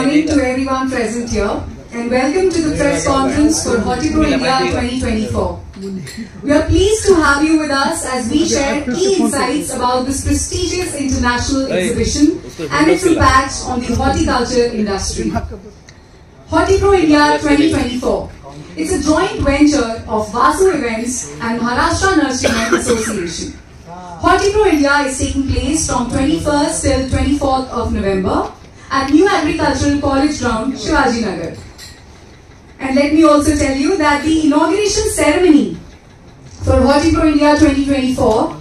morning to everyone present here and welcome to the press conference for HortiPro India 2024. We are pleased to have you with us as we share key insights about this prestigious international exhibition and its impact on the horticulture industry. HortiPro India 2024. It's a joint venture of Vasu Events and Maharashtra Nurserymen Association. HortiPro India is taking place from 21st till 24th of November at New Agricultural College Ground, Shivaji Nagar. And let me also tell you that the inauguration ceremony for HortiPro India 2024,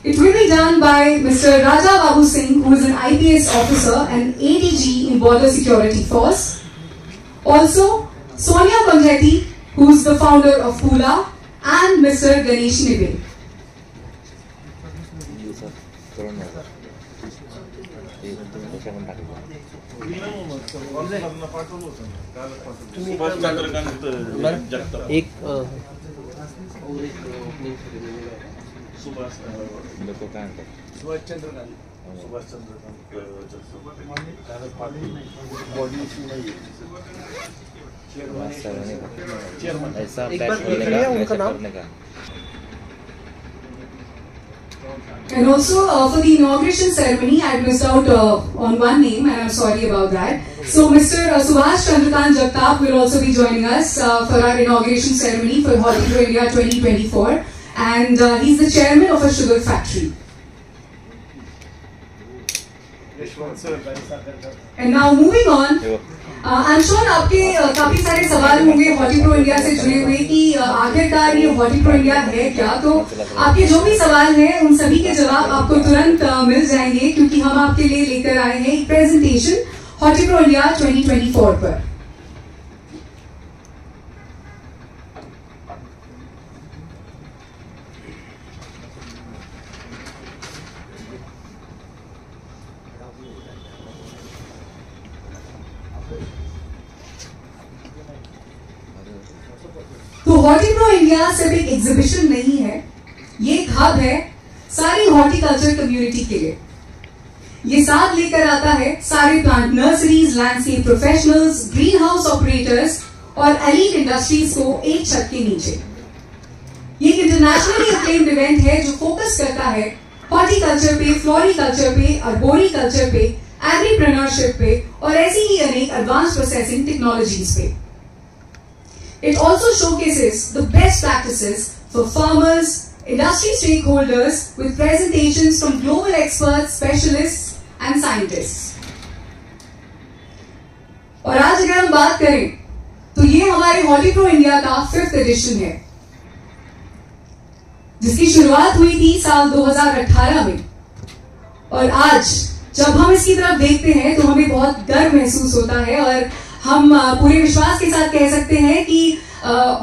it will be done by Mr. Raja Babu Singh, who is an IPS officer and ADG in Border Security Force. Also, Sonia Panjeti, who is the founder of Pula, and Mr. Ganesh Nibe. And also for the inauguration ceremony, I missed out on one name and I'm sorry about that. So Mr. Subhash Chandrakant Jagtap will also be joining us for our inauguration ceremony for HortiPro India 2024, and he's the chairman of a sugar factory. And now moving on, I'm sure आपके काफी सारे सवाल होंगे HortiPro India से जुड़े हुए कि आखिरकार ये HortiPro India है क्या। तो आपके जो भी सवाल हैं उन सभी के जवाब आपको तुरंत मिल जाएंगे, क्योंकि हम आपके लिए लेकर आए हैं एक प्रेजेंटेशन HortiPro India 2024 पर। तो HortiPro India सिर्फ एक एग्जीबिशन नहीं है, ये एक हब है सारी हॉर्टिकल्चर कम्युनिटी के लिए। ये साथ लेकर आता है सारे plant nurseries, landscape professionals, green house operators और एलीट इंडस्ट्रीज को एक छत के नीचे। ये एक इंटरनेशनली अक्लेम्ड इवेंट है जो फोकस करता है हॉर्टिकल्चर पे, फ्लोरिकल्चर पे, अर्बोरिकल्चर पे, एग्रीप्रेन्योरशिप पे और ऐसी ही अनेक एडवांस प्रोसेसिंग टेक्नोलॉजीज पे। It also showcases the best practices for farmers, industry stakeholders with presentations from global experts, specialists and scientists. और आज अगर हम बात करें तो ये हमारे HortiPro India का 5th एडिशन है, जिसकी शुरुआत हुई थी साल 2018 में। और आज जब हम इसकी तरफ देखते हैं तो हमें बहुत गर्व महसूस होता है और हम पूरे विश्वास के साथ कह सकते हैं कि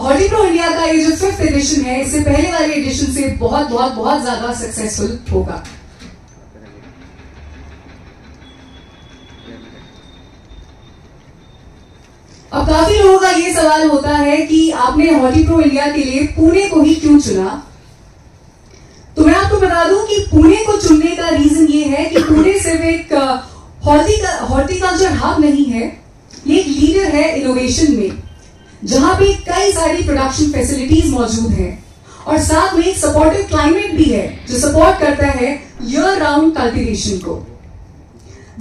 HortiPro India का ये जो 5th एडिशन है, इससे पहले वाले एडिशन से बहुत बहुत बहुत ज्यादा सक्सेसफुल होगा। अब काफी लोगों का ये सवाल होता है कि आपने HortiPro India के लिए पुणे को ही क्यों चुना। तो मैं आपको बता दूं कि पुणे को चुनने का रीजन ये है कि पुणे सिर्फ एक हॉर्टिकल्चर हब नहीं है, ये एक लीडर है इनोवेशन में, जहां पे कई सारी प्रोडक्शन फैसिलिटीज मौजूद हैं और साथ में एक सपोर्टिव क्लाइमेट भी है जो सपोर्ट करता है ईयर राउंड कल्टीवेशन को।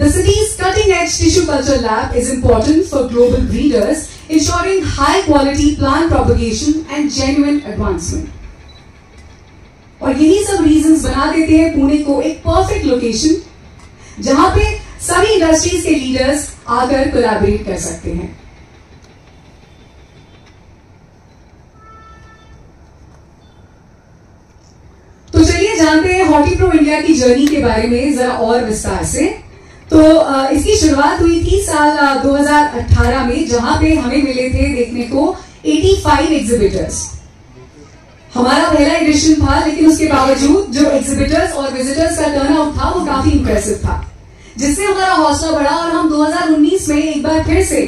The city's cutting-edge tissue culture lab is important for global breeders, ensuring high-quality plant propagation and genuine advancement. और यही सब रीजंस बना देते हैं पुणे को एक परफेक्ट लोकेशन, जहां पे सभी इंडस्ट्रीज के लीडर्स आकर कोलैबोरेट कर सकते हैं। तो चलिए जानते हैं HortiPro India की जर्नी के बारे में जरा और विस्तार से। तो इसकी शुरुआत हुई थी साल 2018 में, जहां पे हमें मिले थे देखने को 85 एग्जिबिटर्स। हमारा पहला एडिशन था, लेकिन उसके बावजूद जो एग्जिबिटर्स और विजिटर्स का टर्नआउट था वो काफी इंप्रेसिव था, जिससे हमारा हौसला बढ़ा और हम 2019 में एक बार फिर से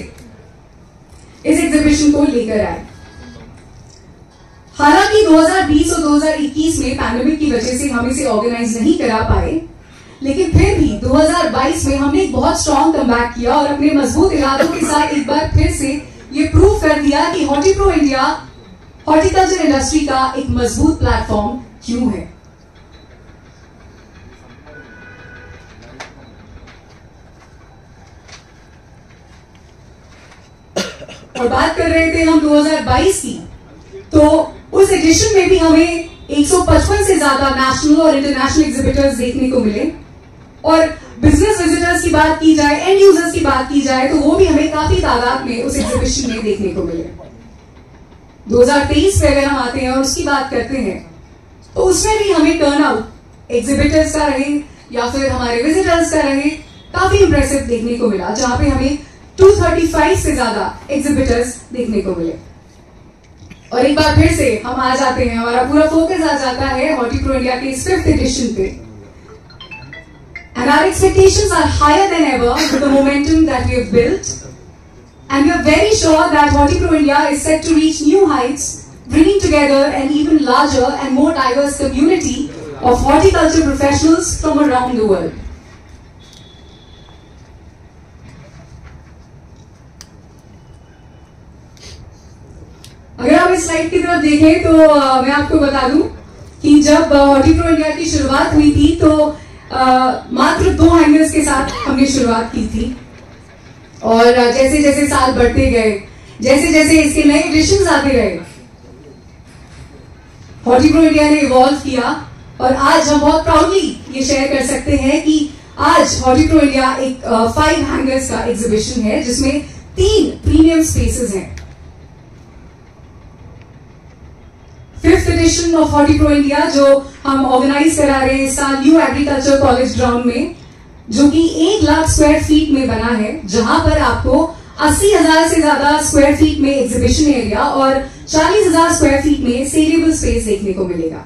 इस एग्जीबिशन को लेकर आए। हालांकि 2020 और 2021 में पैंडेमिक की वजह से हम इसे ऑर्गेनाइज नहीं करा पाए, लेकिन फिर भी 2022 में हमने एक बहुत स्ट्रॉन्ग कमबैक किया और अपने मजबूत इरादों के साथ एक बार फिर से ये प्रूव कर दिया कि हॉर्टिप्रो इंडिया हॉर्टिकल्चर इंडस्ट्री का एक मजबूत प्लेटफॉर्म क्यों है। और बात कर रहे थे हम 2022 की, तो उस एडिशन में भी हमें 155 से ज्यादा नेशनल और इंटरनेशनल एग्जिबिटर्स देखने को मिले। और बिजनेस विजिटर्स की बात की जाए, एंड यूजर्स की बात की जाए, तो वो भी हमें काफी तादाद में उस एग्जीबिशन में देखने को मिले। 2023 पे अगर हम आते हैं और उसकी बात करते हैं, तो उसमें भी हमें टर्नआउट एग्जिबिटर्स का रहे या फिर हमारे विजिटर्स का रहे, काफी इंप्रेसिव देखने को मिला, जहां पे हमें 235 से ज्यादा एग्जिबिटर्स देखने को मिले। और एक बार फिर से हम आ जाते हैं, हमारा पूरा फोकस आ जाता है हॉर्टिप्रो इंडिया के इस 5th एडिशन पे। And our expectations are higher than ever with the momentum that we have built. And we are very sure that Hortipro India is set to reach new heights, bringing together an even larger and more diverse community of horticulture professionals from around the world. अगर आप इस slide की तरफ देखें तो मैं आपको बता दूं कि जब हॉर्टिप्रो इंडिया की शुरुआत हुई थी तो मात्र 2 हैंगर्स के साथ हमने शुरुआत की थी। और जैसे जैसे साल बढ़ते गए, जैसे जैसे इसके नए एडिशंस आते गए, हॉर्टिप्रो इंडिया ने इवॉल्व किया। और आज हम बहुत प्राउडली ये शेयर कर सकते हैं कि आज हॉर्टिप्रो इंडिया एक 5 हैंगर्स का एग्जीबिशन है, जिसमें 3 प्रीमियम स्पेसेस हैं। 5th एडिशन ऑफ हॉर्टिप्रो इंडिया जो हम ऑर्गेनाइज करा रहे हैं इस साल न्यू एग्रीकल्चर कॉलेज ग्राउंड में, जो कि 1 लाख स्क्वायर फीट में बना है, जहां पर आपको 80,000 से ज्यादा स्क्वायर फीट में एग्जीबिशन एरिया और 40,000 स्क्वायर फीट में सेलेबल स्पेस देखने को मिलेगा।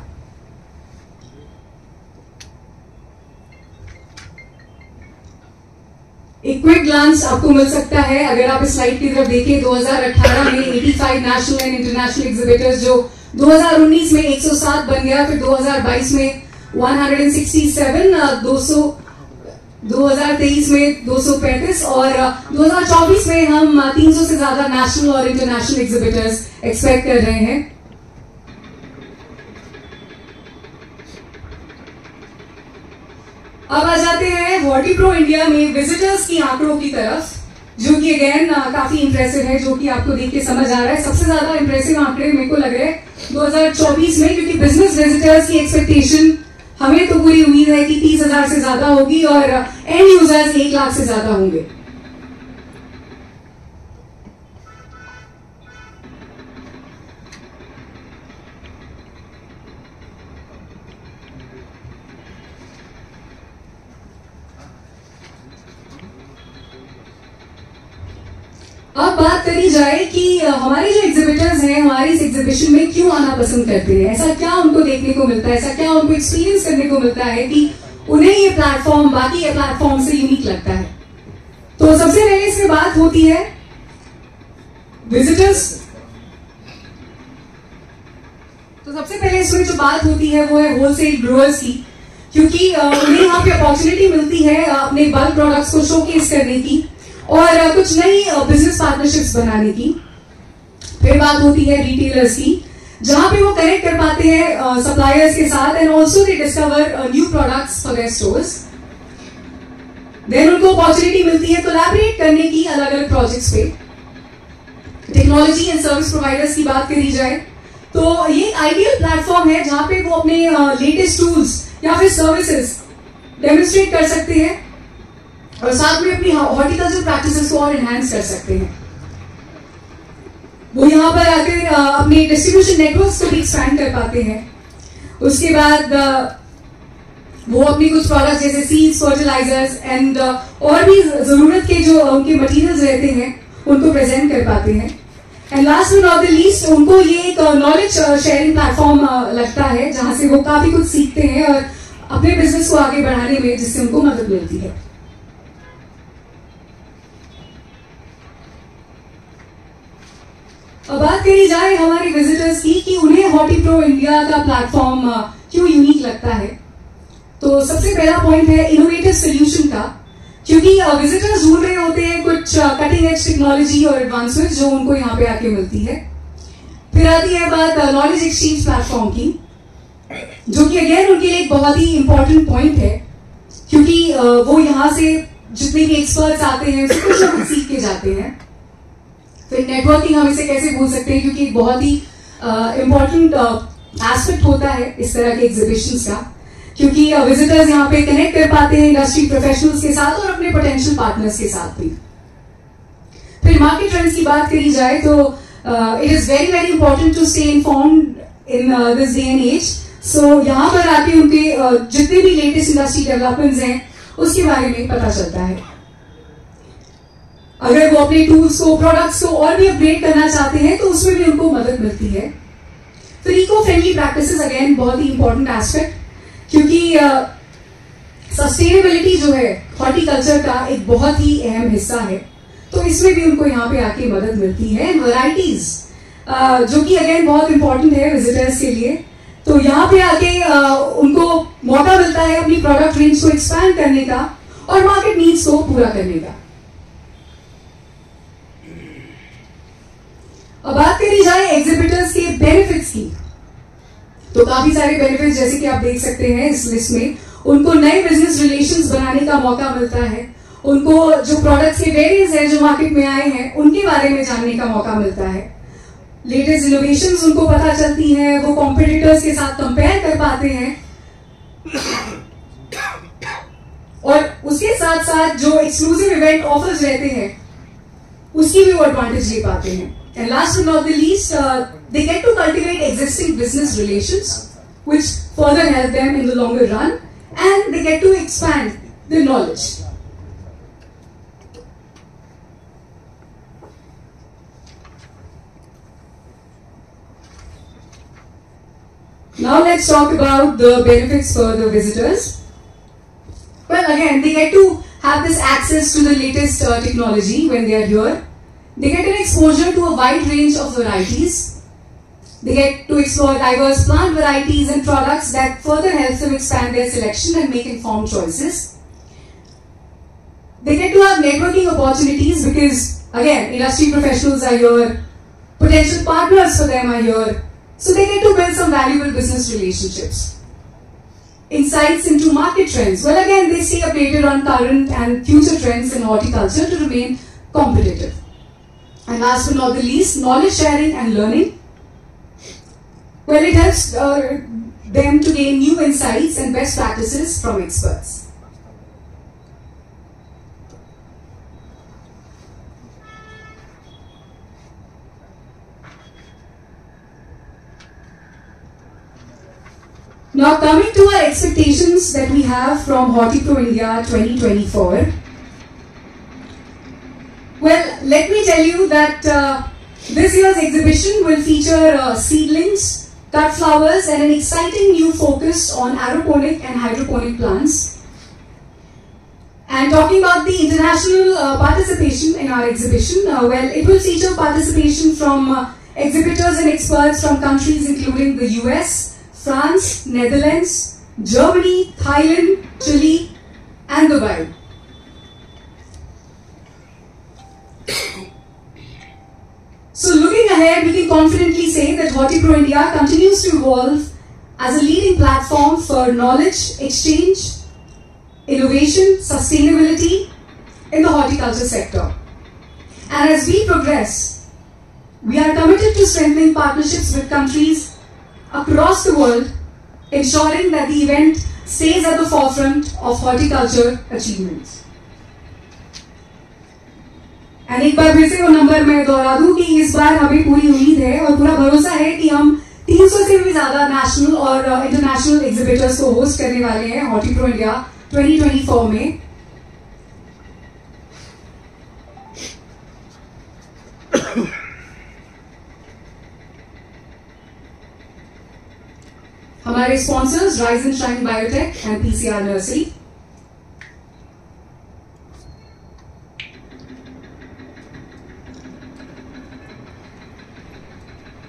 एक क्विक ग्लांस आपको मिल सकता है अगर आप इस स्लाइड की तरफ देखें। 2018 में 85 नेशनल एंड इंटरनेशनल एग्जिबिटर्स, जो 2019 में 107 बन गया, फिर 2022 में 167, 2023 में 235 और 2024 में हम 300 से ज्यादा नेशनल और इंटरनेशनल एग्जिबिटर्स एक्सपेक्ट कर रहे हैं। अब आ जाते हैं हॉर्टिप्रो इंडिया में विजिटर्स की आंकड़ों की तरफ, जो कि अगेन काफी इंप्रेसिव है, जो कि आपको देख के समझ आ रहा है। सबसे ज्यादा इंप्रेसिव आंकड़े मेरे को लग रहे हैं 2024 में, क्योंकि बिजनेस विजिटर्स की एक्सपेक्टेशन हमें तो पूरी उम्मीद है कि 30,000 से ज्यादा होगी और एंड यूजर्स 1 लाख से ज्यादा होंगे। अब बात करी जाए कि हमारे जो एग्जिबिटर्स हैं हमारे इस एग्जीबिशन में क्यों आना पसंद करते हैं, ऐसा क्या उनको देखने को मिलता है, ऐसा क्या उनको एक्सपीरियंस करने को मिलता है कि उन्हें ये प्लेटफॉर्म बाकी ये प्लेटफॉर्म से यूनिक लगता है। तो सबसे पहले इसमें बात होती है विजिटर्स। तो सबसे पहले इसमें जो बात होती है वो है होलसेल ग्रोअर्स की, क्योंकि उन्हें यहाँ पे अपॉर्चुनिटी मिलती है अपने बल्क प्रोडक्ट्स को शोकेस करने की और कुछ नई बिजनेस पार्टनरशिप्स बनाने की। फिर बात होती है रिटेलर्स की, जहां पे वो कनेक्ट कर पाते हैं सप्लायर्स के साथ and also they discover new products for their stores. Then उनको अपॉर्चुनिटी मिलती है कोलैबोरेट करने की अलग अलग प्रोजेक्ट्स पे। टेक्नोलॉजी एंड सर्विस प्रोवाइडर्स की बात करी जाए तो ये आइडियल प्लेटफॉर्म है जहां पे वो अपने लेटेस्ट टूल्स या फिर सर्विसेज डेमोन्स्ट्रेट कर सकते हैं और साथ में अपनी हॉर्टिकल्चर प्रैक्टिसेस को और एनहांस कर सकते हैं। वो यहाँ पर आकर अपने डिस्ट्रीब्यूशन नेटवर्क्स को भी एक्सपैंड कर पाते हैं। उसके बाद वो अपनी कुछ प्रोडक्ट्स जैसे सीड्स, फर्टिलाइजर्स एंड और भी जरूरत के जो उनके मटेरियल्स रहते हैं उनको प्रेजेंट कर पाते हैं। And last but not the least, उनको ये एक नॉलेज शेयरिंग प्लेटफॉर्म लगता है जहां से वो काफी कुछ सीखते हैं और अपने बिजनेस को आगे बढ़ाने में जिससे उनको मदद मिलती है। अब बात करी जाए हमारे विजिटर्स की कि उन्हें हॉर्टिप्रो इंडिया का प्लेटफॉर्म क्यों यूनिक लगता है, तो तो सबसे पहला पॉइंट है इनोवेटिव सोल्यूशन का, क्योंकि विजिटर्स ढूंढ रहे होते हैं कुछ कटिंग एज टेक्नोलॉजी और एडवांसमेंट जो उनको यहाँ पे आके मिलती है। फिर आती है बात नॉलेज एक्सचेंज प्लेटफॉर्म की, जो कि अगेन उनके लिए एक बहुत ही इंपॉर्टेंट पॉइंट है, क्योंकि वो यहाँ से जितने भी एक्सपर्ट्स आते हैं उससे कुछ ना कुछ सीख के जाते हैं। फिर नेटवर्किंग हम इसे कैसे भूल सकते हैं, क्योंकि एक बहुत ही इंपॉर्टेंट एस्पेक्ट होता है इस तरह के एग्जीबिशंस का, क्योंकि विजिटर्स यहाँ पे कनेक्ट कर पाते हैं इंडस्ट्री प्रोफेशनल्स के साथ और अपने पोटेंशियल पार्टनर्स के साथ भी। फिर मार्केट ट्रेंड्स की बात करी जाए तो it is very very important to stay informed in this day and age. So यहाँ पर आके उनके जितने भी लेटेस्ट इंडस्ट्री डेवलपमेंट्स हैं उसके बारे में पता चलता है। अगर वो अपने टूल्स को, प्रोडक्ट्स को और भी अपग्रेड करना चाहते हैं तो उसमें भी उनको मदद मिलती है। फिर इको फ्रेंडली प्रैक्टिसेस अगेन बहुत ही इंपॉर्टेंट एस्पेक्ट, क्योंकि सस्टेनेबिलिटी जो है हॉर्टिकल्चर का एक बहुत ही अहम हिस्सा है, तो इसमें भी उनको यहाँ पे आके मदद मिलती है। वैरायटीज जो कि अगेन बहुत इंपॉर्टेंट है विजिटर्स के लिए, तो यहाँ पे आके उनको मौका मिलता है अपनी प्रोडक्ट रेंज को एक्सपैंड करने का और मार्केट नीड्स को पूरा करने का। अब बात करी जाए एग्जिबिटर्स के बेनिफिट्स की, तो काफी सारे बेनिफिट्स जैसे कि आप देख सकते हैं इस लिस्ट में। उनको नए बिजनेस रिलेशंस बनाने का मौका मिलता है, उनको जो प्रोडक्ट्स के वेरिएंट्स हैं जो मार्केट में आए हैं उनके बारे में जानने का मौका मिलता है। लेटेस्ट इनोवेशंस उनको पता चलती हैं, वो कॉम्पिटिटर्स के साथ कंपेयर कर पाते हैं और उसके साथ साथ जो एक्सक्लूसिव इवेंट ऑफर्स रहते हैं उसकी भी वो एडवांटेज ले पाते हैं। And last but not the least, they get to cultivate existing business relations, which further help them in the longer run, and they get to expand their knowledge. Now let's talk about the benefits for the visitors. Well, again, they get to have this access to the latest technology when they are here. They get an exposure to a wide range of varieties. They get to explore diverse plant varieties and products that further helps them expand their selection and make informed choices. They get to have networking opportunities because, again, industry professionals are here, potential partners for them are here, so they get to build some valuable business relationships. Insights into market trends. Well, again, they stay updated on current and future trends in horticulture to remain competitive. And last but not the least, knowledge sharing and learning. Well, it helps them to gain new insights and best practices from experts. Now coming to our expectations that we have from HortiPro India 2024. Well, let me tell you that this year's exhibition will feature seedlings, cut flowers and an exciting new focus on aeroponic and hydroponic plants. And talking about the international participation in our exhibition, well, it will feature participation from exhibitors and experts from countries including the US, France, Netherlands, Germany, Thailand, Chile and Dubai. So looking ahead, we can confidently say that HortiPro India continues to evolve as a leading platform for knowledge exchange, innovation, sustainability in the horticulture sector. And as we progress, we are committed to strengthening partnerships with countries across the world, ensuring that the event stays at the forefront of horticulture achievements. And एक बार फिर से वो number मैं दोहरा दूं कि इस बार हमें पूरी उम्मीद है और पूरा भरोसा है कि हम 300 से भी ज्यादा नेशनल और इंटरनेशनल एग्जिबिटर्स को होस्ट करने वाले हैं HortiPro India 2024 में। हमारे sponsors rise and shine biotech and PCR nursery.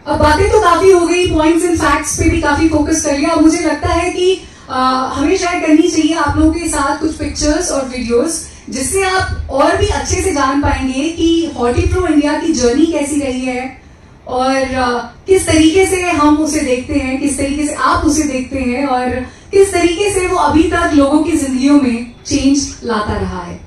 अब बातें तो काफी हो गई, पॉइंट्स एंड फैक्ट्स पे भी काफी फोकस कर लिया। अब मुझे लगता है कि हमें शेयर करनी चाहिए आप लोगों के साथ कुछ पिक्चर्स और वीडियोस, जिससे आप और भी अच्छे से जान पाएंगे कि हॉर्टिप्रो इंडिया की जर्नी कैसी रही है और किस तरीके से हम उसे देखते हैं, किस तरीके से आप उसे देखते हैं और किस तरीके से वो अभी तक लोगों की जिंदगियों में चेंज लाता रहा है।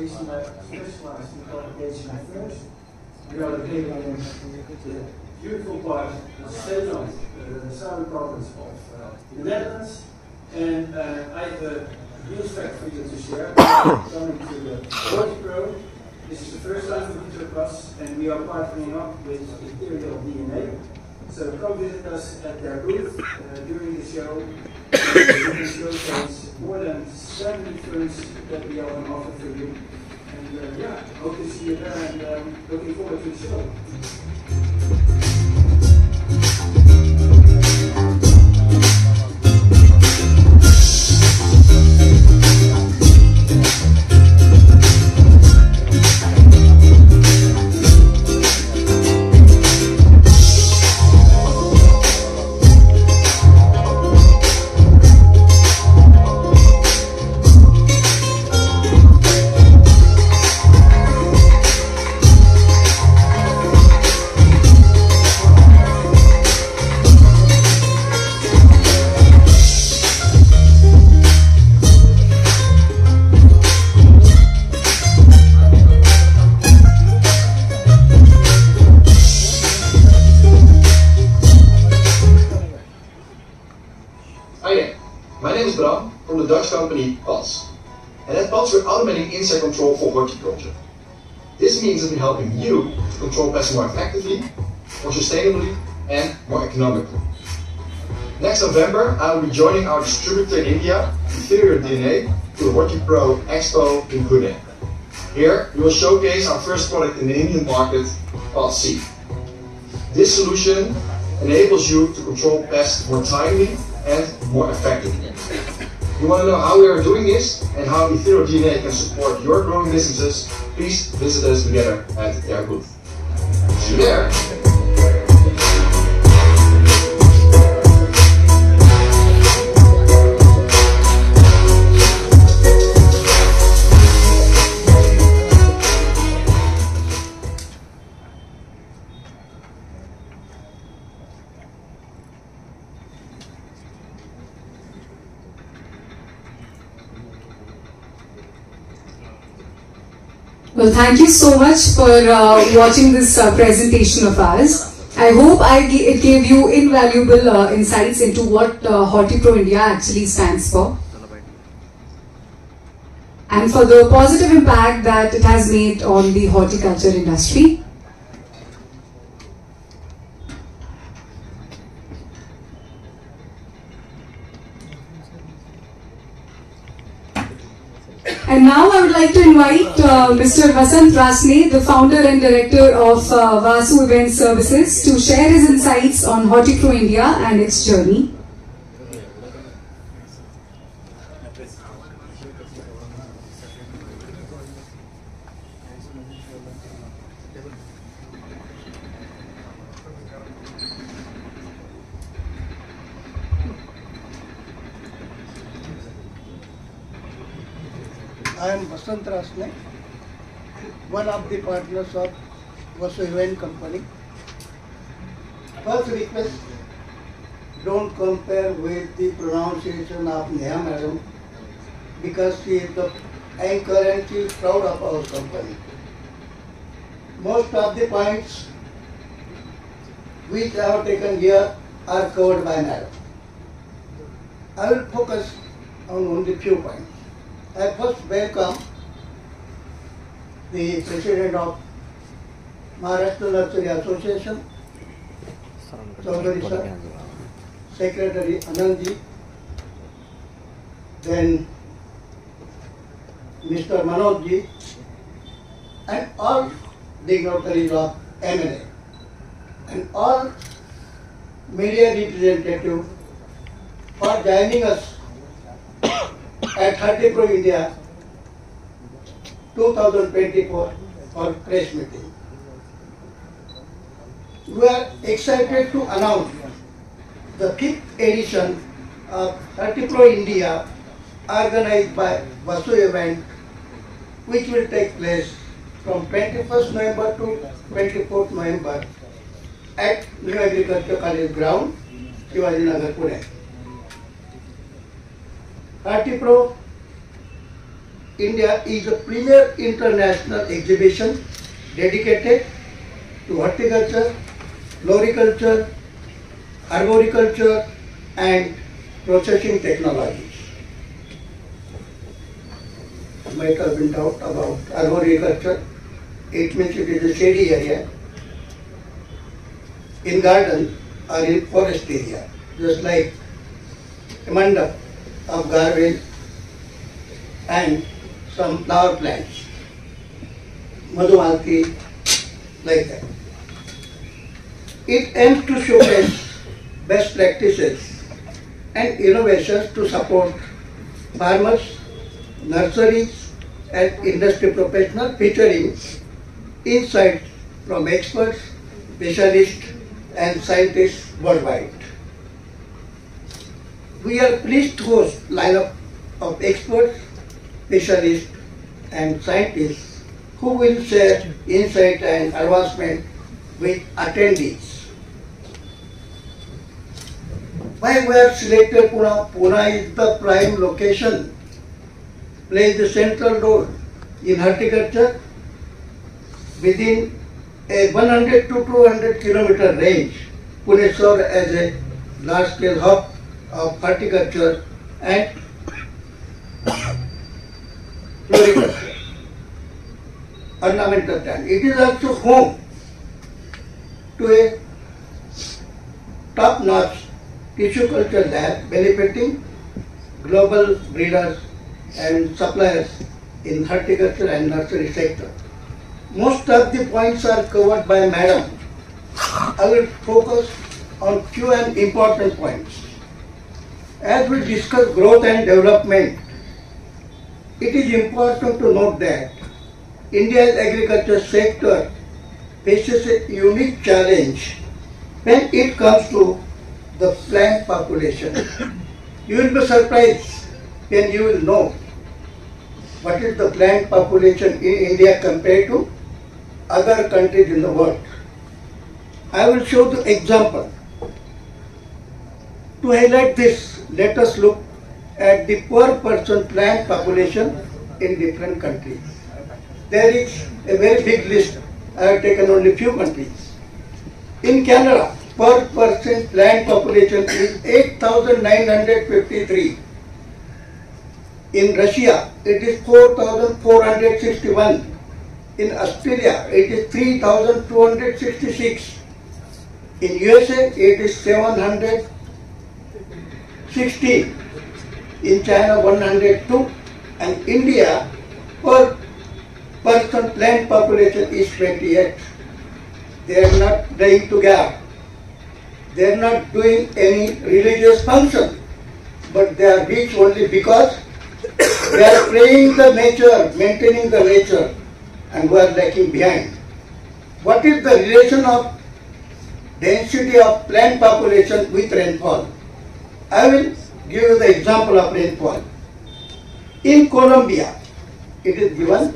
Specialized in qualification affairs. We are located in the beautiful part of Zeeland, the southern province of the Netherlands. And I have a news fact for you to share. Coming to the HortiPro. This is the first time for each of us, and we are partnering up with Imperial DNA. So come visit us at their booth during the show. We can showcase more than 70 firms that we are on offer for you. And yeah, hope to see you there and looking forward to the show. the Dutch company PATS. And at PATS, we're automating insect control for horticulture. This means that we're helping you to control pests more effectively, more sustainably, and more economically. Next November, I will be joining our distributor in India, Ethereal DNA, to the HortiPro Expo in Pune. Here, we will showcase our first product in the Indian market, called C. This solution enables you to control pests more timely and more effectively. You want to know how we are doing this and how Ethereal DNA can support your growing businesses? Please visit us together at their booth. See you there! Well, thank you so much for watching this presentation of ours. I hope it gave you invaluable insights into what HortiPro India actually stands for and for the positive impact that it has made on the horticulture industry. And now I would like to invite Mr. Vasant Rasne, the founder and director of Vasu Event Services, to share his insights on HortiPro India and its journey. I am Vasant Rasne, one of the partners of Vasu Event Company. First request, don't compare with the pronunciation of Neha Madam because she is the anchor and she is proud of our company. Most of the points which I have taken here are covered by Madam. I will focus on only few points. I first welcome the President of Maharashtra Nursery Association, Chaudhary Sir, Secretary Anandji, then Mr. Manojji, and all dignitaries of MNA, and all media representatives for joining us at HortiPro India 2024 for press meeting. We are excited to announce the 5th edition of HortiPro India organized by Vasu Event, which will take place from 21st November to 24th November at New Agriculture College Ground, Shivaji Nagar, Pune. HortiPro India is a premier international exhibition dedicated to horticulture, floriculture, arboriculture and processing technologies. You might have been doubt about arboriculture. It means it is a shady area in garden or in forest area, just like a mandap of garbage and some flower plants, madhumalti, like that. It aims to showcase best practices and innovations to support farmers, nurseries and industry professionals, featuring insights from experts, specialists and scientists worldwide. We are pleased to host a lineup of experts, specialists and scientists who will share insight and advancement with attendees. Why we have selected Pune? Pune is the prime location, plays the central role in horticulture within a 100 to 200 kilometer range. Pune serves as a large scale hub of horticulture and floriculture, ornamental plant. It is also home to a top-notch tissue culture lab benefiting global breeders and suppliers in horticulture and nursery sector. Most of the points are covered by Madam. I will focus on few and important points. As we discuss growth and development, it is important to note that India's agriculture sector faces a unique challenge when it comes to the plant population. You will be surprised when you will know what is the plant population in India compared to other countries in the world. I will show the example. To highlight this, let us look at the per person plant population in different countries. There is a very big list. I have taken only few countries. In Canada, per person plant population is 8,953. In Russia, it is 4,461. In Australia, it is 3,266. In USA, it is 716. In China, 102. And India, per person plant population is 28. They are not trying to gap. They are not doing any religious function, but they are rich only because they are praying the nature, maintaining the nature, and we are lacking behind. What is the relation of density of plant population with rainfall? I will give you the example of rainfall. In Colombia, it is given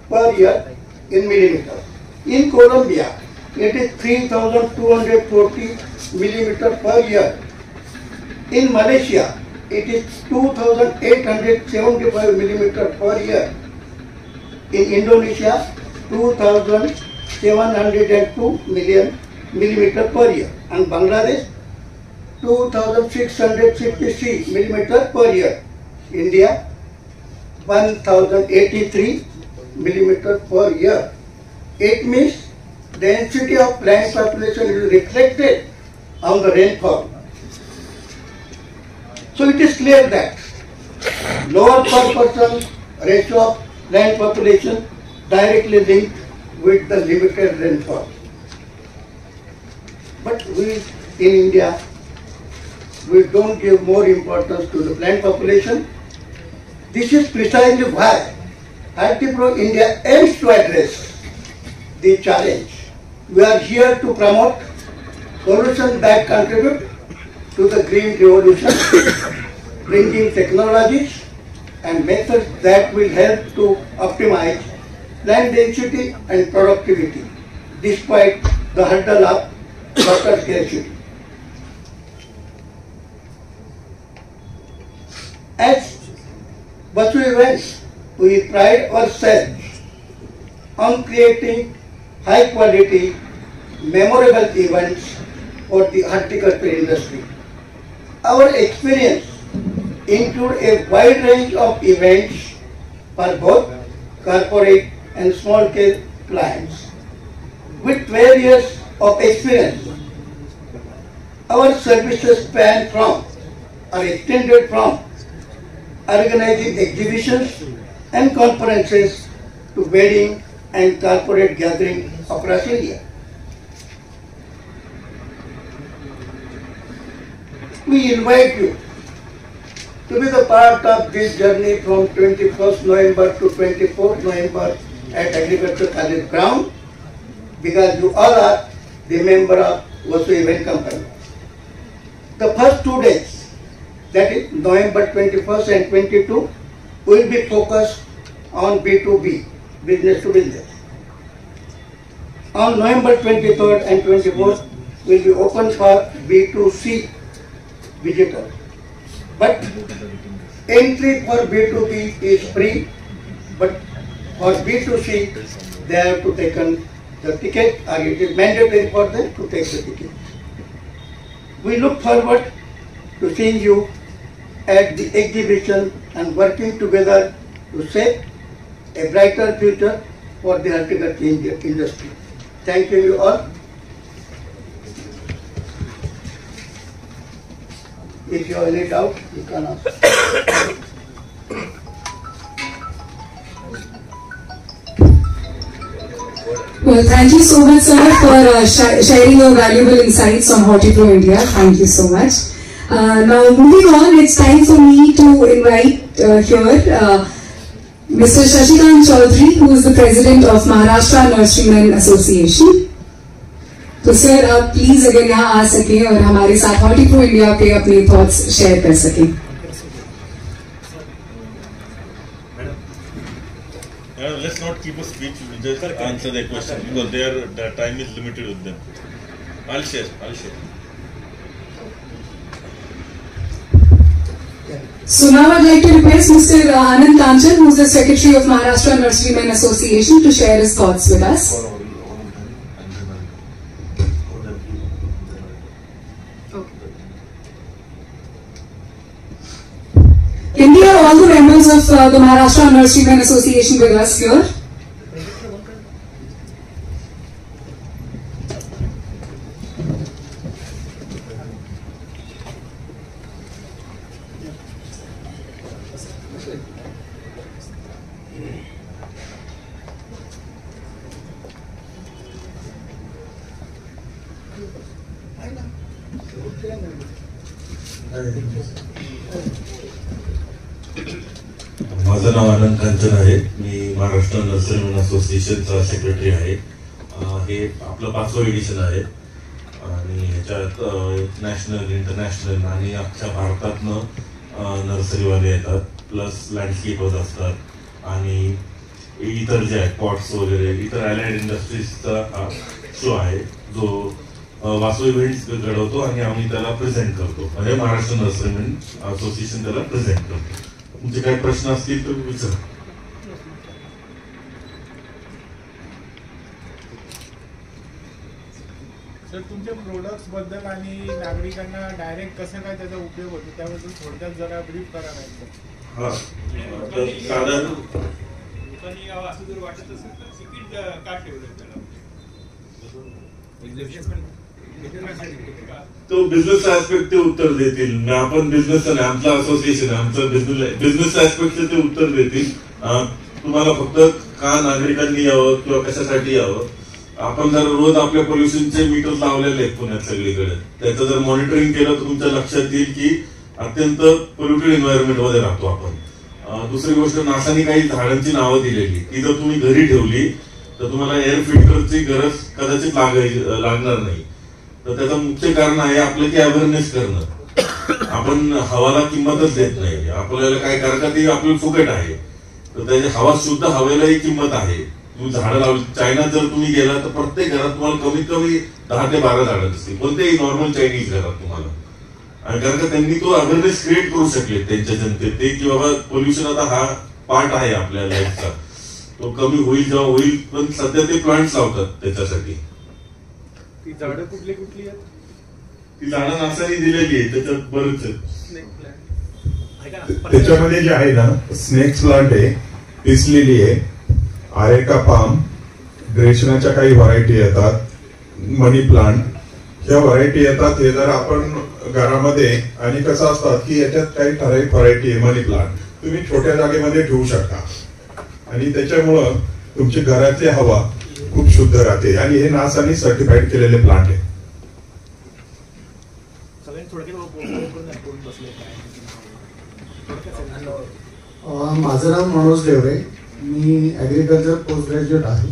per year in millimeter. In Colombia, it is 3,240 millimeter per year. In Malaysia, it is 2,875 millimeter per year. In Indonesia, 2,702 millimeter per year. And Bangladesh, 2,656 millimeter per year. India, 1,083 millimeter per year. It means density of plant population is reflected on the rainfall. So it is clear that lower per person ratio of plant population directly linked with the limited rainfall. But we in India, we don't give more importance to the plant population. This is precisely why HortiPro India aims to address the challenge. We are here to promote solutions that contribute to the green revolution, bringing technologies and methods that will help to optimize plant density and productivity despite the hurdle of water scarcity. As Basu Events, we pride ourselves on creating high quality, memorable events for the horticulture industry. Our experience includes a wide range of events for both corporate and small scale clients with various of experience. Our services span from or extended from organizing exhibitions and conferences to wedding and corporate gathering across India. We invite you to be the part of this journey from 21st November to 24th November at Agriculture College Ground, because you all are the member of Vasu Event Company. The first 2 days, that is November 21st and 22, will be focused on B2B, business to business. On November 23rd and 24th will be open for B2C visitors. But entry for B2B is free, but for B2C they have to take the ticket, or it is mandatory for them to take the ticket. We look forward to seeing you at the exhibition and working together to shape a brighter future for the horticulture industry. Thank you all. If you have any doubt, you can ask. Well, thank you so much, sir, for sharing your valuable insights on HortiPro India. Thank you so much. Now, moving on, it's time for me to invite here Mr. Shashikant Chaudhary, who is the president of Maharashtra Nurserymen Association. तो sir आप please अगर यहाँ आ सके और हमारे साथ HortiPro India पे अपने थॉट्स शेयर कर सके. Let's not keep a speech. Just answer their question because their time is limited with them. I'll share. So now I'd like to request Mr. Anand Kanchan, who is the Secretary of Maharashtra Nurserymen Association, to share his thoughts with us. Can we have all the members of the Maharashtra Nurserymen Association with us here? माझं नाव आनंद कांचन आहे. मी Maharashtra नर्सरीमन असोसिएशनचा secretary आहे. हे आपलं 5वं addition आहे आणि ह्याच्यात national, international आणि अख्ख्या भारतातनं नर्सरीवाले येतात, प्लस लँडस्केपर्स असतात आणि इतर जे आहेत पॉट्स वगैरे इतर अलाइड इंडस्ट्रीजचा शो आहे जो वासू इव्हेंट्स घडवतो आणि आम्ही त्याला प्रेझेंट करतो. म्हणजे महाराष्ट्र नर्सरीमन असोसिएशन त्याला प्रेझेंट करतो. तुमचे काही प्रश्न असतील तर विचारा. सर तुमच्या प्रोडक्ट्स बद्दल आणि नागरिकांना डायरेक्ट कसं काय त्याचा उपयोग होतो त्याबद्दल थोडक्यात जरा ब्रीफ करा. नाही साधारण लोकांनी यावं असं जर वाटत असेल तर तिकीट का ठेवलं त्याला? तो बिझनेस ऍस्पेक्ट ते उत्तर देतील. आपण बिझनेस नाही, आमचं असोसिएशन आहे, आमचं बिझनेस ऍस्पेक्टचे ते उत्तर देतील. तुम्हाला फक्त का नागरिकांनी यावं किंवा कशासाठी यावं. आपण जर रोज आपल्या पोल्युशनचे मीटर लावलेले आहेत पुण्यात सगळीकडे, त्याचं जर मॉनिटरिंग केलं तर तुमच्या लक्षात येईल की अत्यंत पोल्युटेड एन्व्हायरमेंट मध्ये राहतो आपण. दुसरी गोष्ट, नासाने काही झाडांची नावं दिलेली, ती जर तुम्ही घरी ठेवली तर तुम्हाला एअर फिल्टरची गरज कदाचित लागणार नाही. तर त्याचं मुख्य कारण आहे आपलं की अवेअरनेस करणं. आपण हवाला किंमतच देत नाही. आपल्याला काय कारण ती आपलं फुकट आहे, तर त्याची हवा शुद्ध हवेलाही किंमत आहे. तुम्ही झाडं लावली, चायनात जर तुम्ही गेला तर प्रत्येक घरात तुम्हाला कमीत कमी 10 ते 12 झाडं दिसतील, कोणत्याही नॉर्मल चायनीज घरात तुम्हाला. आणि कारण का त्यांनी तो अवेअरनेस क्रिएट करू शकले त्यांच्या जनतेत ते की बाबा पोल्युशन आता हा पार्ट आहे आपल्या लाईफचा, तो कमी होईल जेव्हा होईल. पण सध्या ते प्लांट्स लावतात त्याच्यासाठी. ती झाडं कुठली कुठली आहेत? ती झाडं नासाने दिलेली आहे, त्याच्यात बरेच आहेत. त्याच्यामध्ये जे आहे ना, स्नेक्स प्लांट आहे, पीस लिली आहे, आरेका पाम, ग्रेशनाच्या काही व्हरायटी येतात, मनी प्लांट ह्या व्हरायटी येतात. हे जर आपण घरामध्ये आणि कसं असतात की याच्यात काही ठराविक व्हरायटी आहे मनी प्लांट तुम्ही छोट्या जागेमध्ये ठेवू शकता आणि त्याच्यामुळं तुमची घरातली हवा खूप शुद्ध राहते आणि हे नासाने सर्टिफाईड केलेले प्लांट आहे. माझं नाव मनोज देवरे, मी ॲग्रिकल्चर पोस्ट ग्रॅज्युएट आहे.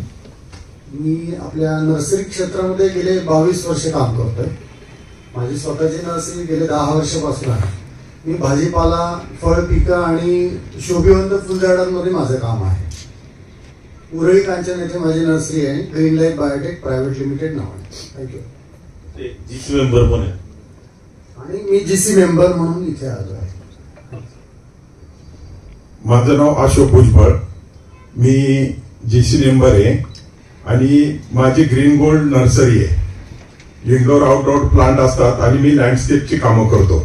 मी आपल्या नर्सरी क्षेत्रामध्ये गेले 22 वर्ष काम करतोय. माझी स्वतःची नर्सरी गेले 10 वर्षापासून आहे. मी भाजीपाला, फळ पिकं आणि शोभिवंत फुलझाडांमध्ये माझं काम आहे. उरळी कांचन येथे माझी नर्सरी आहे. Green Life Biotech Private Limited नाव आहे. थँक्यू. जीसी मेंबर पण आहे आणि मी जीसी मेंबर म्हणून इथे आलो आहे. माझं नाव अशोक भुजबळ, मी जीसी मेंबर आहे आणि माझी ग्रीन गोल्ड नर्सरी आहे. इनडोर आउटडोर प्लांट असतात आणि मी लँडस्केपची कामं करतो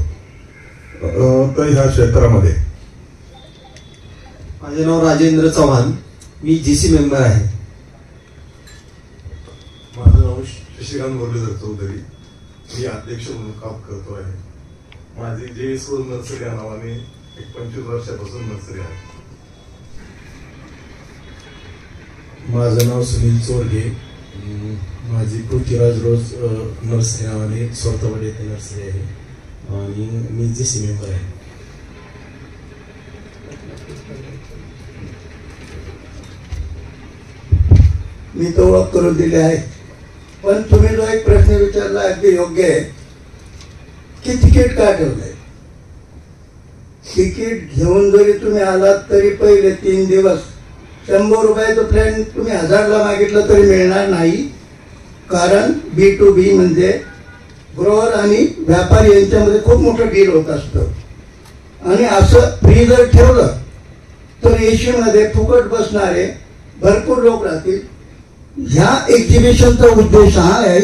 तर ह्या क्षेत्रामध्ये. माझे नाव राजेंद्र चव्हाण, मी जीसी मेंबर आहे. माझं नाव शशिकांत मुरलीधर चौधरी, मी अध्यक्ष म्हणून काम करतो आहे. माझी जे स्कूल नर्सरी या नावाने 25 वर्षापासून नर्सरी आहे. माझं नाव सुनील चोरगे, माझी पृथ्वीराज रोज नर्सरी नावाने स्वतःकडे येथे नर्सरी आहे आणि मी जीसी मेंबर आहे. मी तो ओळख करून दिली आहे, पण तुम्ही जो एक प्रश्न विचारला अगदी योग्य आहे की तिकीट का ठेवलंय. तिकीट घेऊन जरी तुम्ही आलात तरी पहिले 3 दिवस 100 रुपयाचं प्लॅन तुम्ही 1000ला मागितलं तरी मिळणार नाही. कारण B2B म्हणजे ग्रोअर आणि व्यापारी यांच्यामध्ये खूप मोठं डील होत असतं. आणि असं फ्री जर ठेवलं तर एशियामध्ये फुकट बसणारे भरपूर लोक राहतील. ह्या एक्झिबिशनचा उद्देश हा आहे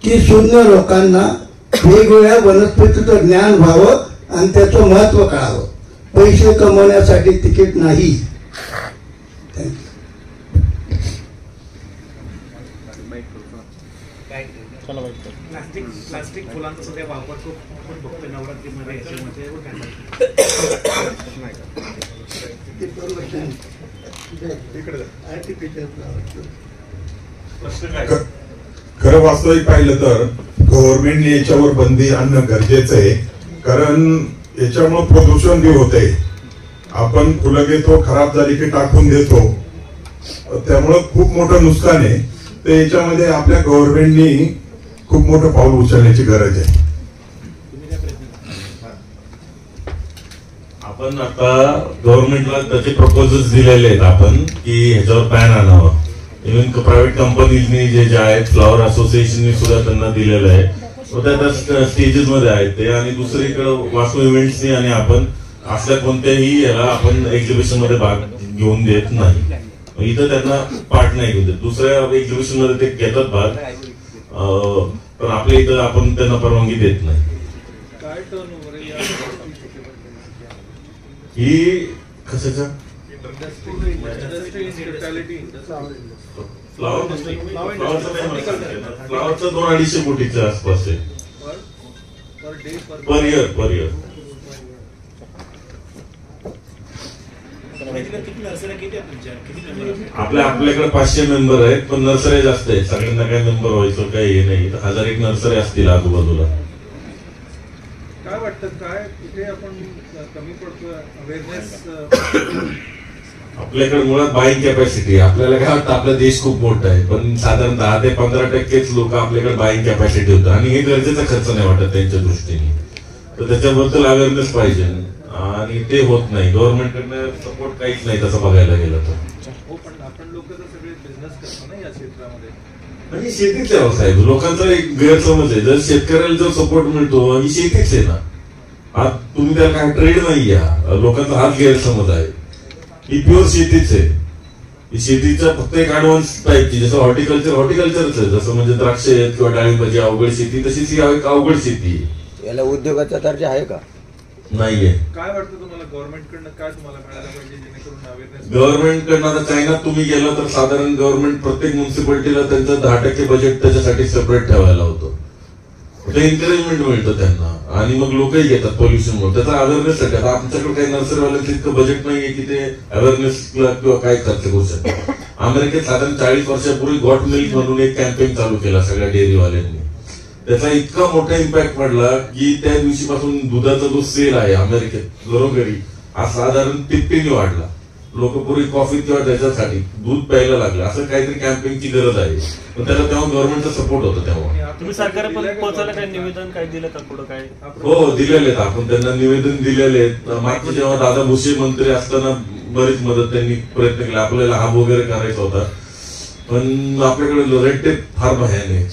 की शून्य लोकांना वेगवेगळ्या वनस्पतीचं ज्ञान व्हावं आणि त्याचं महत्व कळावं. पैसे कमवण्यासाठी तिकीट नाही. प्लास्टिक फुलांचा सध्या वापर खूप बघतोय नवरात्रीमध्ये. खरं वास्तविक पाहिलं तर गव्हर्नमेंटने याच्यावर बंदी आणणं गरजेचं आहे. कारण याच्यामुळे प्रदूषण बी होते. आपण फुलं घेतो, खराब झाली की टाकून देतो, त्यामुळं खूप मोठं नुकसान आहे. तर याच्यामध्ये आपल्या गव्हर्नमेंटनी खूप मोठं पाऊल उचलण्याची गरज आहे. आपण आता गव्हर्नमेंटला त्याचे प्रपोजल्स दिलेले आहेत आपण की ह्याच्यावर बॅन आणावं. इव्हन प्रायव्हेट कंपनीजनी जे आहेत, फ्लॉवर असोसिएशननी सुद्धा त्यांना दिलेलं आहे. त्या स्टेजेस मध्ये आहेत ते. आणि दुसरीकडे वासू इव्हेंट्सनी आणि आपण असल्या कोणत्याही याला आपण एक्झिबिशन मध्ये भाग घेऊन देत नाही. इथं त्यांना पार्ट नाही घेऊन देत. दुसऱ्या एक्झिबिशन मध्ये ते घेतात भाग, पण आपल्या इथं आपण त्यांना परवानगी देत नाही. ही कशाच्या फ्लॉवरचा 200-250 कोटीच्या आसपास आहे पर इयर. आपल्याकडे 500 मेंबर आहेत, पण नर्सरी जास्त आहेत. सगळ्यांना काय मेंबर व्हायचं काही हे नाही. 1001 नर्सरी असतील आजूबाजूला. काय वाटतं, काय कुठे आपण कमी पडतोय अवेअरनेस? आपल्याकडे मुळात बाईंग कॅपॅसिटी. आपल्याला काय वाटतं आपला देश खूप मोठा आहे, पण साधारण 10 ते 15% लोक आपल्याकडे बाईंग कॅपॅसिटी होतं. आणि हे गरजेचा खर्च नाही वाटत त्यांच्या दृष्टीने. तर त्याच्याबद्दल अवेअरनेस पाहिजे आणि ते होत नाही. गव्हर्नमेंटकडनं सपोर्ट काहीच नाही तसं बघायला गेलं तर. हो, पण आपण लोक तर सगळे बिझनेस करतो ना या क्षेत्रामध्ये. आणि शेतीच आहे साहेब. लोकांचा एक गैरसमज आहे, जर शेतकऱ्याला जो सपोर्ट मिळतो ही शेतीच आहे ना. आज तुम्ही त्याला काय ट्रेड नाही आहे. लोकांचा हाच गैरसमज आहे. ही प्युअर शेतीच आहे. ही शेतीचा फक्त एक ऍडव्हान्स टाईपची, जसं हॉर्टिकल्चरच आहे. जसं म्हणजे द्राक्ष किंवा डाळिंबाची अवघड शेती, तशीच ही अवघड शेती आहे. याला उद्योगाचा दर्जा आहे का? नाहीये. काय वाटतं तुम्हाला गव्हर्नमेंटकडनं काय तुम्हाला मिळायला पाहिजे जेणेकरून अवेअरनेस? गव्हर्नमेंटकडनं आता चायनात तुम्ही गेला तर साधारण गव्हर्नमेंट प्रत्येक म्युन्सिपालिटीला त्यांचं 10% बजेट त्याच्यासाठी सेपरेट ठेवायला होतं. ते एन्करेजमेंट मिळतं त्यांना आणि मग लोकही घेतात पोल्युशनमुळे. त्याचा अवेअरनेससाठी आता आमच्याकडे काही नर्सरीवाल्यांचं इतकं बजेट नाहीये की ते अवेअरनेसला किंवा काय खर्च करू शकतात. अमेरिकेत साधारण 40 वर्षापूर्वी गॉट मिल्क म्हणून एक कॅम्पेन चालू केला सगळ्या डेअरीवाल्यांनी. त्याचा इतका मोठा इम्पॅक्ट पडला की त्या दिवशीपासून दुधाचा जो सेल आहे अमेरिकेत घरोघरी आज साधारण 3 वाढला. लोक पूर्वी कॉफी किंवा त्याच्यासाठी दूध प्यायला लागले. असं काहीतरी कॅम्पेनची गरज आहे. पण त्याला तेव्हा गव्हर्नमेंटचा सपोर्ट होता. तेव्हा तुम्ही सरकारपर्यंत पोहोचायला काय निवेदन काय दिलं का? पुढं काय? हो, दिलेले आहेत. आपण त्यांना निवेदन दिलेले आहेत. मागच्या जेव्हा दादा भुसे मंत्री असताना बरीच मदत त्यांनी प्रयत्न केला. आपल्याला हाब वगैरे करायचा होता, पण आपल्याकडे रेड टेप फार भयान आहे.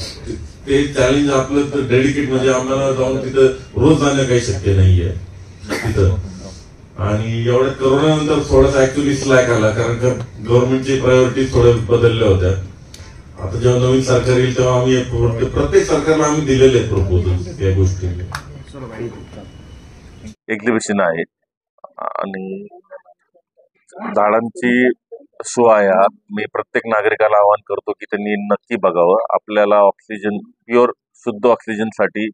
ते चॅलेंज आपलं डेडिकेट म्हणजे आम्हाला जाऊन तिथं रोज जाणं काही शक्य नाहीये तिथं. आणि एवढ्या करोनानंतर थोडासा ऍक्च्युअली स्लॅक आला, कारण का गव्हर्नमेंटची प्रायोरिटीज थोड्या बदलल्या होत्या. आता जेव्हा नवीन सरकार येईल तेव्हा आम्ही प्रत्येक सरकारला आम्ही दिलेले आहेत प्रपोजल या गोष्टी. एक्झिबिशन आहे आणि झाडांची शो आहे हा. मी प्रत्येक नागरिकाला आवाहन करतो की त्यांनी नक्की बघावं. आपल्याला ऑक्सिजन, प्युअर शुद्ध ऑक्सिजनसाठी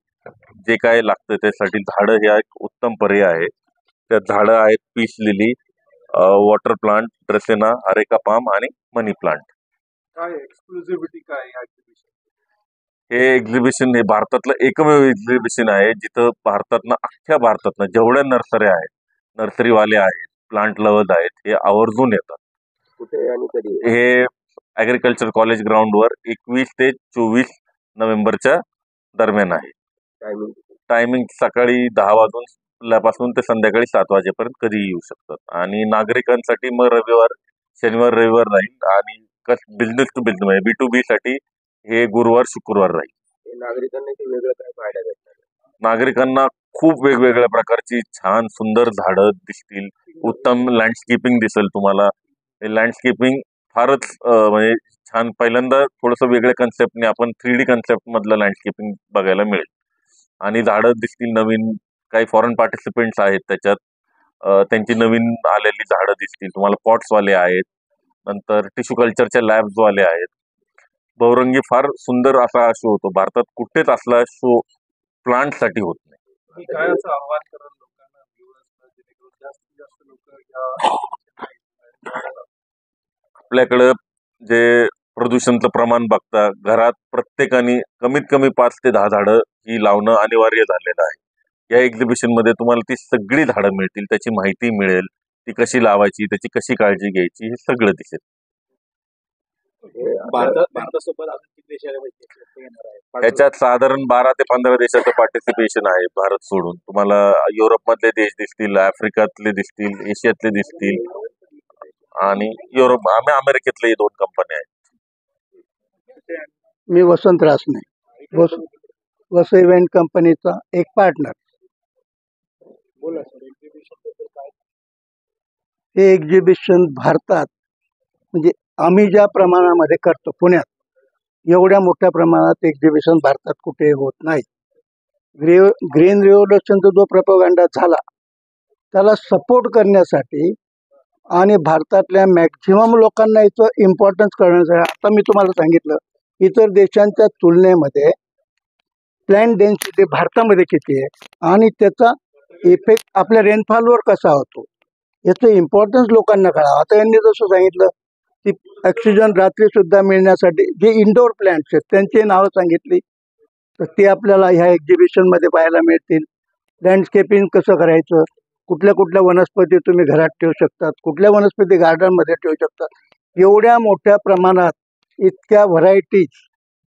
जे काय लागतं त्यासाठी झाडं हे एक उत्तम पर्याय आहे. त्यात झाडं आहेत peace lily, water plant, dracaena, areca palm आणि मनी प्लांट. काय एक्सक्लुझिव्हिटी काय या एक्झिबिशन? हे एक्झिबिशन हे भारतातलं एकमेव एक्झिबिशन आहे जिथं अख्ख्या भारतातनं जेवढ्या नर्सऱ्या आहेत, नर्सरीवाले आहेत, प्लांट लवर्स आहेत, हे आवर्जून येतात. कुठे आणि कधी? हे ॲग्रिकल्चर कॉलेज ग्राउंडवर 21 ते 24 नोव्हेंबरच्या दरम्यान आहे. टायमिंग सकाळी 10 वाजून ते संध्याकाळी 7 वाजेपर्यंत कधीही येऊ शकतात. आणि नागरिकांसाठी मग शनिवार रविवार राहील आणि बिझनेस टू बिझनेस म्हणजे B2B साठी हे गुरुवार शुक्रवार राहील. नागरिकांना ते वेगळं काय फायदा भेटणार? नागरिकांना खूप वेगवेगळ्या प्रकारची छान सुंदर झाडं दिसतील, उत्तम लँडस्केपिंग दिसेल तुम्हाला. हे लँडस्केपिंग फारच म्हणजे छान, पहिल्यांदा थोडंसं वेगळ्या कन्सेप्टने आपण 3D कन्सेप्ट मधलं लँडस्केपिंग बघायला मिळेल. आणि झाडं दिसतील नवीन, काही फॉरेन पार्टिसिपेंट्स आहेत त्याच्यात, त्यांची नवीन आलेली झाडं दिसतील तुम्हाला. पॉट्सवाले आहेत, नंतर टिश्यू कल्चरच्या लॅब्सवाले आहेत. बहुरंगी फार सुंदर असा शो होतो. भारतात कुठेच असला शो प्लांटसाठी होत नाही. मी काय असं आव्हान कराल लोकांना, जेणेकरून जास्तीत जास्त लोक आपल्याकडं जे प्रदूषणचं प्रमाण बघता, घरात प्रत्येकाने कमीत कमी 5 ते 10 झाडं ही लावणं अनिवार्य झालेलं आहे. या एक्झिबिशन मध्ये तुम्हाला ती सगळी झाडं मिळतील, त्याची माहिती मिळेल, ती कशी लावायची, त्याची कशी काळजी घ्यायची, हे सगळं दिसेल. भारतासोबत अजून किती देश येणार आहे? याच्यात साधारण 12 ते 15 देशाचं पार्टिसिपेशन आहे भारत सोडून. तुम्हाला युरोपमधले देश दिसतील, आफ्रिकातले दिसतील, एशियातले दिसतील आणि अमेरिकेतले 2 कंपन्या आहेत. मी वसंत रासने, वसु इव्हेंट कंपनीचा एक पार्टनर. बोला सर, एक्झिबिशन काय? हे एक्झिबिशन भारतात म्हणजे आम्ही ज्या प्रमाणामध्ये करतो पुण्यात, एवढ्या मोठ्या प्रमाणात एक्झिबिशन भारतात कुठे होत नाही. ग्रीन रिव्होल्युशनचा जो प्रोपगंडा झाला त्याला सपोर्ट करण्यासाठी आणि भारतातल्या मॅक्झिमम लोकांना याचं इम्पॉर्टन्स करण्यासाठी, आता मी तुम्हाला सांगितलं इतर देशांच्या तुलनेमध्ये प्लॅन्ट डेन्सिटी भारतामध्ये किती आहे आणि त्याचा इफेक्ट आपल्या रेनफॉलवर कसा होतो याचं इम्पॉर्टन्स लोकांना कळावं. आता यांनी जसं सांगितलं की ऑक्सिजन रात्री सुद्धा मिळण्यासाठी जे इंडोर प्लॅन्ट्स आहेत त्यांची नावं सांगितली, तर ते आपल्याला ह्या एक्झिबिशनमध्ये पाहायला मिळतील. लँडस्केपिंग कसं करायचं, कुठल्या कुठल्या वनस्पती तुम्ही घरात ठेवू शकतात, कुठल्या वनस्पती गार्डनमध्ये ठेवू शकतात. एवढ्या मोठ्या प्रमाणात इतक्या व्हरायटीज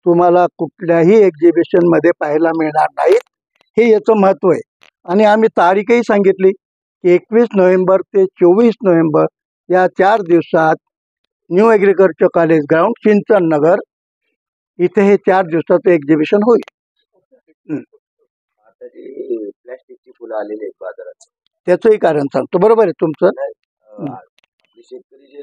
तुम्हाला कुठल्याही एक्झिबिशनमध्ये पाहायला मिळणार नाहीत. हे याचं महत्त्व आहे. आणि आम्ही तारीखही सांगितली की 21 नोव्हेंबर ते 24 नोव्हेंबर या 4 दिवसात न्यू ॲग्रिकल्चर कॉलेज ग्राउंड, चिंचन नगर इथे हे 4 दिवसाचं एक्झिबिशन होईल. आता जी प्लॅस्टिकची फुलं आलेली आहेत बाजारात, त्याचंही कारण सांगतो. बरोबर आहे तुमचं. शेतकरी जे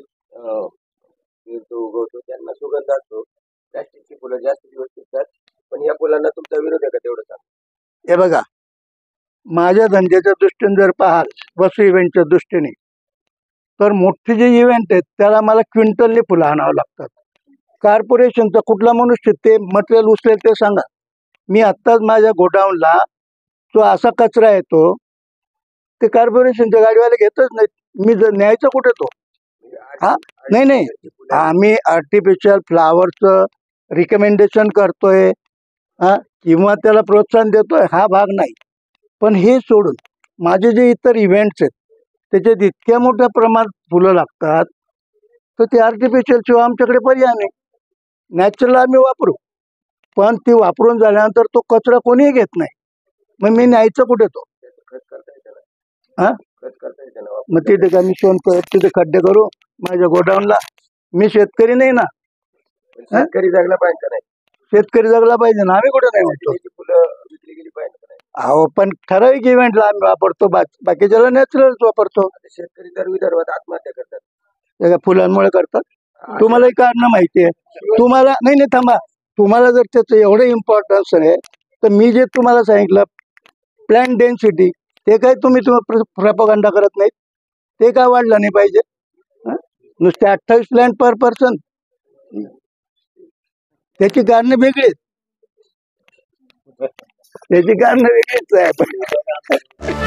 पेरतो उगवतो त्यांना सुगंध असतो, प्लॅस्टिकची फुलं जास्त दिवस टिकतात, पण या फुलांना तुमचा विरोध आहे का तेवढं सांग. हे बघा, माझ्या धंद्याच्या दृष्टीने जर पाहाल, वसु इव्हेंटच्या दृष्टीने, तर मोठे जे इव्हेंट आहेत त्याला मला क्विंटलने फुलं आणावं लागतात. कॉर्पोरेशनचा कुठला मनुष्य ते मटेरियल उचलेल ते सांगा. मी आत्ताच माझ्या गोडाऊनला जो असा कचरा येतो ते कॉर्पोरेशनच्या गाडीवाले घेतच नाहीत. मी जर न्यायचं कुठे तो? नाही, आम्ही आर्टिफिशियल फ्लावरचं रिकमेंडेशन करतोय किंवा त्याला प्रोत्साहन देतोय, हा भाग नाही. पण हे सोडून माझे जे इतर इव्हेंट्स आहेत त्याच्यात इतक्या मोठ्या प्रमाणात फुलं लागतात, तर ते आर्टिफिशियल शिवाय आमच्याकडे पर्याय नाही. नॅचरल आम्ही वापरू, पण ती वापरून झाल्यानंतर तो कचरा कोणीही घेत नाही. मग मी न्यायचं कुठे तो? मग तिथे का मी तिथे खड्डे करू माझ्या गोडाऊनला? मी शेतकरी नाही ना. शेतकरी जगला पाहिजे का नाही? शेतकरी जगला पाहिजे ना, आम्ही कुठे नाही म्हणतो. फुलं विकली गेली पाहिजे का नाही? अहो, पण ठराविक इव्हेंटला आम्ही वापरतो, बाकीच्याला नॅचरलच वापरतो. शेतकरी तर विदर्भात आत्महत्या करतात, फुलांमुळे करतात. तुम्हालाही कारण माहिती आहे. तुम्हाला नाही थांबा, तुम्हाला जर त्याचं एवढं इम्पॉर्टन्स आहे तर मी जे तुम्हाला सांगितलं प्लॅन्ट डेन्सिटी, ते काय तुम्ही प्रोपगंडा करत नाहीत? ते काय वाढलं नाही पाहिजे? नुसते 28 प्लॅन्ट पर पर्सन, त्याची कारणं वेगळीच, त्याची कारणं वेगळीच आहे.